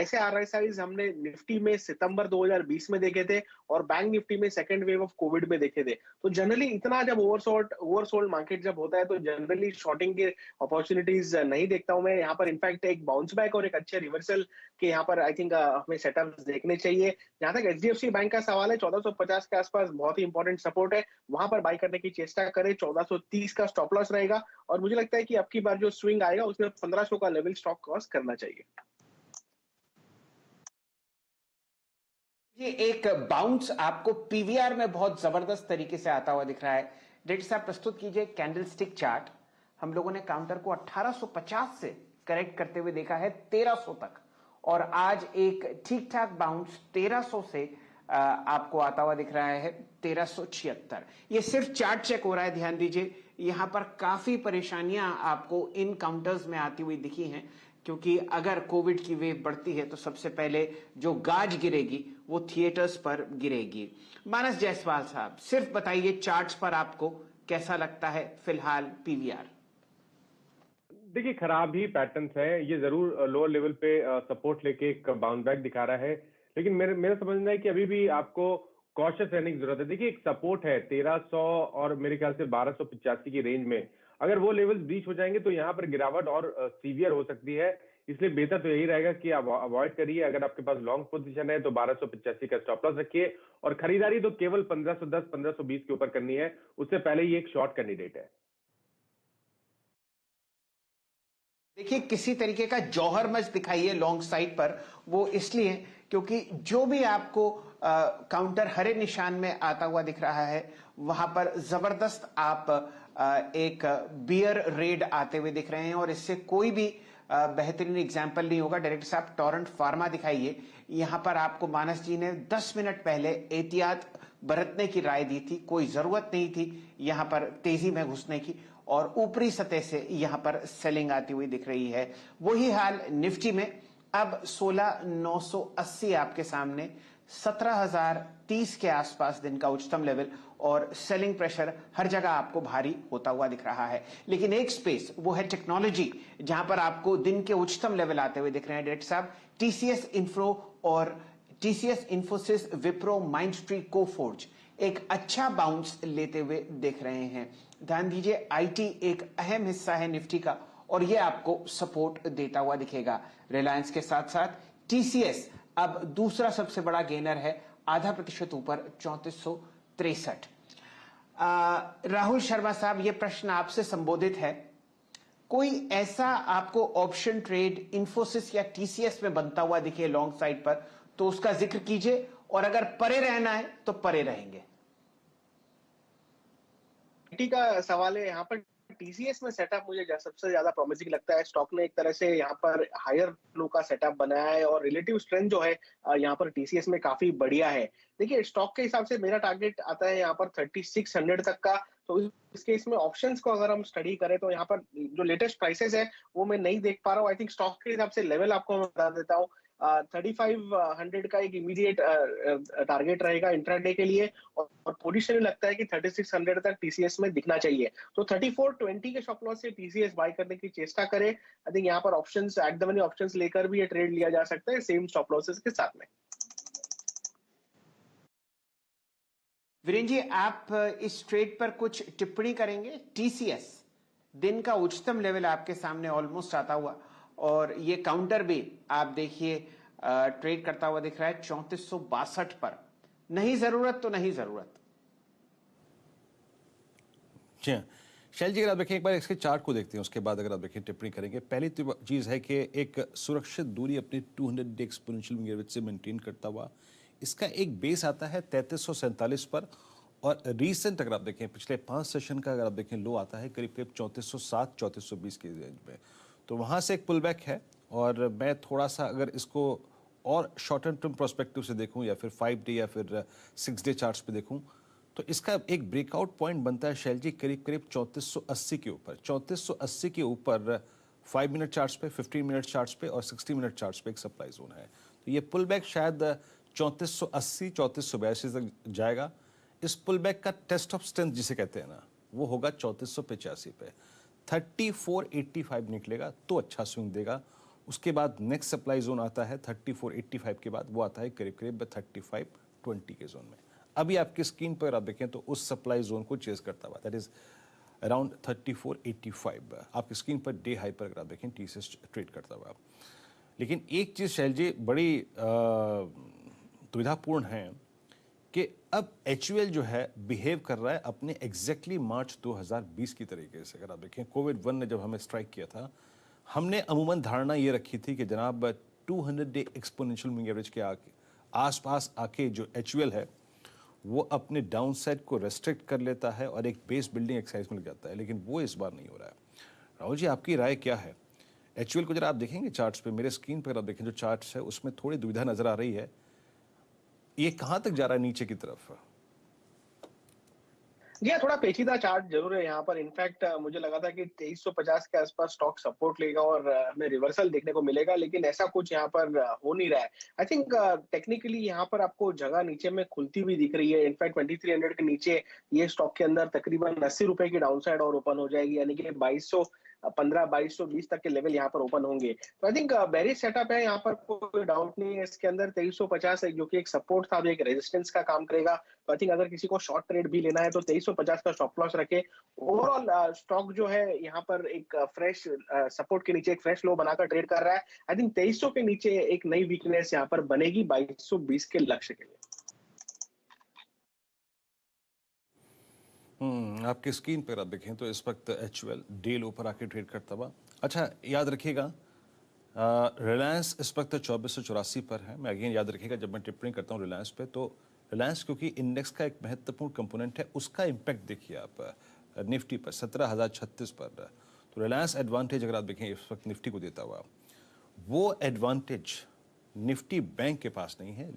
ऐसे आरएसआईज हमने निफ्टी में सितंबर 2020 में देखे थे और बैंक निफ्टी में सेकेंड वेव ऑफ कोविड में देखे थे। तो जनरली इतना जब ओवरसोल्ड मार्केट जब होता है तो जनरली शॉर्टिंग के अपॉर्चुनिटीज नहीं देखता हूं मैं यहाँ पर। इनफैक्ट एक बाउंस बैक और एक अच्छे रिवर्सल के यहाँ पर आई थिंक हमें सेटअप्स देखने चाहिए। जहां तक एचडीएफसी बैंक का सवाल है, 1450 के आसपास बहुत ही इंपॉर्टेंट सपोर्ट है, वहां पर बाई करने की चेष्टा करें। 1430 का स्टॉप लॉस रहेगा और मुझे लगता है कि अब की बार जो स्विंग आएगा उसमें 1500 का लेवल स्टॉक क्रॉस करना चाहिए। ये एक बाउंस आपको पीवीआर में बहुत जबरदस्त तरीके से आता हुआ दिख रहा है। डेट साहब प्रस्तुत कीजिए कैंडलस्टिक चार्ट। हम लोगों ने काउंटर को 1850 से करेक्ट करते हुए देखा है 1300 तक, और आज एक ठीक ठाक बाउंस 1300 से आपको आता हुआ दिख रहा है 1376। ये सिर्फ चार्ट चेक हो रहा है, ध्यान दीजिए। यहां पर काफी परेशानियां आपको इन काउंटर्स में आती हुई दिखी हैं, क्योंकि अगर कोविड की वेव बढ़ती है तो सबसे पहले जो गाज गिरेगी वो थिएटर्स पर गिरेगी। मानस जायसवाल साहब, सिर्फ बताइए चार्ट्स पर आपको कैसा लगता है फिलहाल पीवीआर? देखिए, खराब ही पैटर्न्स है। ये जरूर लोअर लेवल पे सपोर्ट लेके एक बाउंस बैक दिखा रहा है, लेकिन मेरा समझना है कि अभी भी आपको कॉशियस रहने की जरूरत है। देखिए, एक सपोर्ट है 1300 और मेरे ख्याल से 1285 की रेंज में। अगर वो लेवल्स ब्रीच हो जाएंगे तो यहाँ पर गिरावट और सीवियर हो सकती है। इसलिए बेहतर तो यही रहेगा कि आप अवॉइड करिए। अगर आपके पास लॉन्ग पोजीशन है तो 1285 का स्टॉप लॉस रखिए, और खरीदारी तो केवल 1510 1520 के ऊपर करनी है, उससे पहले ही एक शॉर्ट कैंडिडेट है। देखिए, किसी तरीके का जौहर मच दिखाइए लॉन्ग साइड पर, वो इसलिए क्योंकि जो भी आपको काउंटर हरे निशान में आता हुआ दिख रहा है वहां पर जबरदस्त आप एक बियर रेड आते हुए दिख रहे हैं, और इससे कोई भी बेहतरीन एग्जाम्पल नहीं होगा। डायरेक्टर साहब टोरेंट फार्मा दिखाइए। यहां पर आपको मानस जी ने 10 मिनट पहले एहतियात बरतने की राय दी थी, कोई जरूरत नहीं थी यहां पर तेजी में घुसने की, और ऊपरी सतह से यहां पर सेलिंग आती हुई दिख रही है। वही हाल निफ्टी में। अब 16,980 आपके सामने, 17,030 के आसपास दिन का उच्चतम लेवल, और सेलिंग प्रेशर हर जगह आपको भारी होता हुआ दिख रहा है। लेकिन एक स्पेस वो है टेक्नोलॉजी, जहां पर आपको दिन के उच्चतम लेवल आते हुए दिख रहे हैं। डायरेक्टर साहब, टीसीएस इन्फ्रो और टीसीएस इन्फोसिस विप्रो माइंडस्ट्री कोफोर्ज एक अच्छा बाउंस लेते हुए देख रहे हैं। ध्यान दीजिए, आईटी एक अहम हिस्सा है निफ्टी का, और यह आपको सपोर्ट देता हुआ दिखेगा। रिलायंस के साथ साथ टीसीएस अब दूसरा सबसे बड़ा गेनर है, 0.5% ऊपर 3463। राहुल शर्मा साहब, यह प्रश्न आपसे संबोधित है। कोई ऐसा आपको ऑप्शन ट्रेड इन्फोसिस या टीसीएस में बनता हुआ दिखे लॉन्ग साइड पर तो उसका जिक्र कीजिए, और अगर परे रहना है तो परे रहेंगे। टी का सवाल है यहाँ पर। टीसीएस में सेटअप मुझे सबसे ज्यादा प्रॉमिसिंग लगता है। स्टॉक ने एक तरह से यहाँ पर हायर लो का सेटअप बनाया है और रिलेटिव स्ट्रेंथ जो है यहाँ पर टीसीएस में काफी बढ़िया है। देखिए, स्टॉक के हिसाब से मेरा टारगेट आता है यहाँ पर 3600 तक का। तो इस केस में ऑप्शंस को अगर हम स्टडी करें तो यहाँ पर जो लेटेस्ट प्राइसेस है वो मैं नहीं देख पा रहा हूँ। आई थिंक स्टॉक के हिसाब से लेवल आपको मैं बता देता हूँ, 3500 का एक इमीडिएट टारगेट रहेगा इंट्राडे के लिए, और पोजीशन लगता है कि 3600 तक टीसीएस में दिखना चाहिए। तो 3420 के स्टॉप लॉस से टीसीएस बाय करने की चेष्टा करें। आई थिंक यहाँ पर options, at the money options लेकर भी ये ट्रेड लिया जा सकता है सेम स्टॉप लॉसेस के साथ में। वीरेंद्र जी, आप इस ट्रेड पर कुछ टिप्पणी करेंगे? टीसीएस दिन का उच्चतम लेवल आपके सामने ऑलमोस्ट आता हुआ, और ये काउंटर भी आप देखिए ट्रेड करता हुआ दिख रहा है 3462 पर। नहीं जरूरत तो नहीं जरूरत। जी शैल जी, अगर आप देखें एक बार इसके चार्ट को देखते हैं, उसके बाद अगर आप देखें टिप्पणी करेंगे। पहली तो चीज है कि एक सुरक्षित दूरी अपनी 200 डे एक्सपोनेंशियल मूविंग एवरेज से मेंटेन करता हुआ इसका एक बेस आता है 3347 पर, और रीसेंट अगर आप देखें पिछले 5 सेशन का अगर आप देखें लो आता है करीब करीब 3407 3420 की रेंज में। तो वहां से एक पुल बैक है, और मैं थोड़ा सा अगर इसको और शॉर्ट टर्म पर्सपेक्टिव से देखूं या फिर 5 डे या फिर 6 डे चार्ट्स पे देखूं तो इसका एक ब्रेकआउट पॉइंट बनता है शैल जी करीब करीब 3480 के ऊपर। 3480 के ऊपर 5 मिनट चार्ट्स पे, 15 मिनट चार्ट्स पे और 60 मिनट चार्ट्स पे एक सप्लाई जोन है। तो ये पुल बैक शायद 3480 3482 तक जाएगा। इस पुल बैक का टेस्ट ऑफ स्ट्रेंथ जिसे कहते हैं ना, वो होगा 3485 पे। 3485 निकलेगा तो अच्छा स्विंग देगा, उसके बाद नेक्स्ट सप्लाई जोन आता है 3485 के बाद, वो आता है करीब करीब 3520 के जोन में। अभी आपकी स्क्रीन पर आप देखें तो उस सप्लाई जोन को चेस करता हुआ, दैट इज अराउंड 3485 आपकी स्क्रीन पर डे हाई पर अगर आप देखें टीसीएस ट्रेड करता हुआ। लेकिन एक चीज़ शैल जी बड़ी दुविधापूर्ण है कि अब HUL जो है बिहेव कर रहा है अपने एग्जैक्टली मार्च 2020 की तरीके से। अगर आप देखें कोविड-1 ने जब हमें स्ट्राइक किया था, हमने अमूमन धारणा ये रखी थी कि जनाब 200 डे एक्सपोनेंशियल मूविंग एवरेज के आसपास आके जो HUL है वो अपने डाउन साइड को रेस्ट्रिक्ट कर लेता है और एक बेस बिल्डिंग एक्सरसाइज में लग जाता है, लेकिन वो इस बार नहीं हो रहा है। राहुल जी, आपकी राय क्या है? HUL को जरा आप देखेंगे चार्ट्स पे, मेरे स्क्रीन पर आप देखें जो चार्ट्स है उसमें थोड़ी दुविधा नजर आ रही है, ये कहां तक जा रहा है नीचे की तरफ? जी हाँ, थोड़ा पेचीदा चार्ट जरूर है यहाँ पर। इनफैक्ट मुझे लगा था कि 2350 के आसपास स्टॉक सपोर्ट लेगा और हमें रिवर्सल देखने को मिलेगा, लेकिन ऐसा कुछ यहाँ पर हो नहीं रहा है। आई थिंक टेक्निकली यहाँ पर आपको जगह नीचे में खुलती हुई दिख रही है। इनफैक्ट 2300 के नीचे ये स्टॉक के अंदर तकरीबन 80 रुपए की डाउन साइड और ओपन हो जाएगी, यानी कि 2220 तक के लेवल यहाँ पर ओपन होंगे। तो आई थिंक बेरिश सेटअप है, यहाँ पर कोई डाउट नहीं है। इसके अंदर 2350 है जो कि एक सपोर्ट था, एक रेजिस्टेंस का काम करेगा। तो आई थिंक अगर किसी को शॉर्ट ट्रेड भी लेना है तो 2350 का स्टॉप लॉस रखे। ओवरऑल स्टॉक जो है यहाँ पर एक फ्रेश सपोर्ट के नीचे एक फ्रेश लो बनाकर ट्रेड कर रहा है। आई थिंक 2300 के नीचे एक नई वीकनेस यहाँ पर बनेगी 2220 के लक्ष्य के लिए। आपकी स्क्रीन पर आप देखें तो इस वक्त HUL डे लो पर आके ट्रेड करता हुआ। अच्छा, याद रखिएगा रिलायंस इस वक्त 2484 पर है। मैं अगेन याद रखिएगा जब मैं टिप्पणी करता हूँ रिलायंस पे, तो रिलायंस क्योंकि इंडेक्स का एक महत्वपूर्ण कंपोनेंट है, उसका इम्पैक्ट देखिए आप निफ्टी पर 17,036 पर। तो रिलायंस एडवांटेज अगर आप देखें इस वक्त निफ्टी को देता हुआ, वो एडवांटेज निफ्टी बैंक के पास नहीं है।